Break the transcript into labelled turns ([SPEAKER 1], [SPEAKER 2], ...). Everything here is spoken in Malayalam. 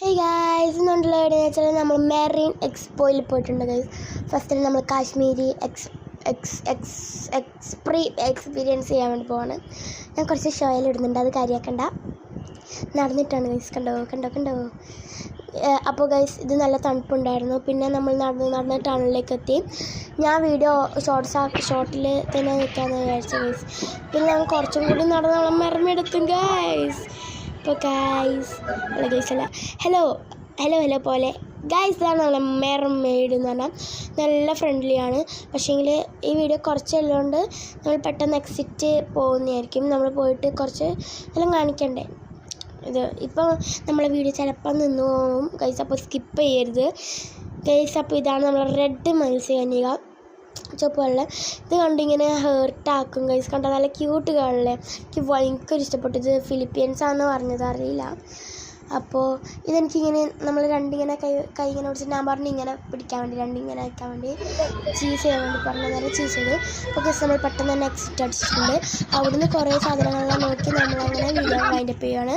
[SPEAKER 1] Hey guys, ഇന്നുണ്ടല്ലോ എവിടെയെന്ന് വെച്ചാൽ നമ്മൾ മെറീൻ എക്സ്പോയിൽ പോയിട്ടുണ്ട് ഗൈസ്. ഫസ്റ്റ് നമ്മൾ കാശ്മീരി എക്സ്പീരിയൻസ് ചെയ്യാൻ വേണ്ടി പോവാണ്. ഞാൻ കുറച്ച് ഷോയിൽ ഇടുന്നുണ്ട്, അത് കാര്യമാക്കണ്ട. നടന്നിട്ടാണ് ഗൈസ്, കണ്ടോ. അപ്പോൾ ഗൈസ് ഇത് നല്ല തണുപ്പുണ്ടായിരുന്നു. പിന്നെ നമ്മൾ നടന്ന് ടണലിലേക്ക് എത്തി. ഞാൻ വീഡിയോ ഷോർട്ടിൽ തന്നെ നിൽക്കാമെന്ന് വിചാരിച്ചു ഗൈസ്. പിന്നെ ഞങ്ങൾ കുറച്ചും കൂടി നടന്ന് നമ്മൾ മെറമെടുത്തും ഗൈസ്. അപ്പോൾ ഗൈസ് അല്ല ഹലോ പോലെ ഗൈസ്, ഇതാണ് നമ്മളെ മെയ്ഡ് എന്ന് പറഞ്ഞാൽ നല്ല ഫ്രണ്ട്ലിയാണ്. പക്ഷേങ്കിൽ ഈ വീഡിയോ കുറച്ചുള്ളതുകൊണ്ട് നമ്മൾ പെട്ടെന്ന് എക്സിറ്റ് പോകുന്നതായിരിക്കും. നമ്മൾ പോയിട്ട് കുറച്ച് എല്ലാം കാണിക്കണ്ടേ. ഇത് ഇപ്പോൾ നമ്മളെ വീഡിയോ ചിലപ്പോൾ നിന്ന് പോകും ഗൈസ്, അപ്പോൾ സ്കിപ്പ് ചെയ്യരുത് ഗൈസ്. അപ്പോൾ ഇതാണ് നമ്മളെ റെഡ് മത്സ്യകന്യക, ചുവപ്പ് വെള്ളം. ഇത് കണ്ടിങ്ങനെ ഹേർട്ടാക്കും ഗൈസ്. കണ്ടാൽ നല്ല ക്യൂട്ട് കാണല്ലേ. എനിക്ക് ഭയങ്കര ഇഷ്ടപ്പെട്ടു. ഇത് ഫിലിപ്പീൻസാണെന്ന് പറഞ്ഞത്, അറിയില്ല. അപ്പോൾ ഇതെനിക്കിങ്ങനെ നമ്മൾ രണ്ടിങ്ങനെ കൈ ഇങ്ങനെ പിടിച്ചിട്ട് ഞാൻ പറഞ്ഞു ഇങ്ങനെ പിടിക്കാൻ വേണ്ടി, രണ്ടിങ്ങനെ വയ്ക്കാൻ വേണ്ടി, ചീസ് ചെയ്യാൻ വേണ്ടി പറഞ്ഞു. നേരെ ചീസ് ചെയ്ത് അപ്പോൾ ഗൈസ് നമ്മൾ പെട്ടെന്ന് തന്നെ എക്സിറ്റ് അടിച്ചിട്ടുണ്ട്. അവിടുന്ന് കുറേ സാധനങ്ങളെല്ലാം നോക്കി നമ്മളങ്ങനെ വീഡിയോ വൈൻഡപ്പ് ചെയ്യുകയാണ്.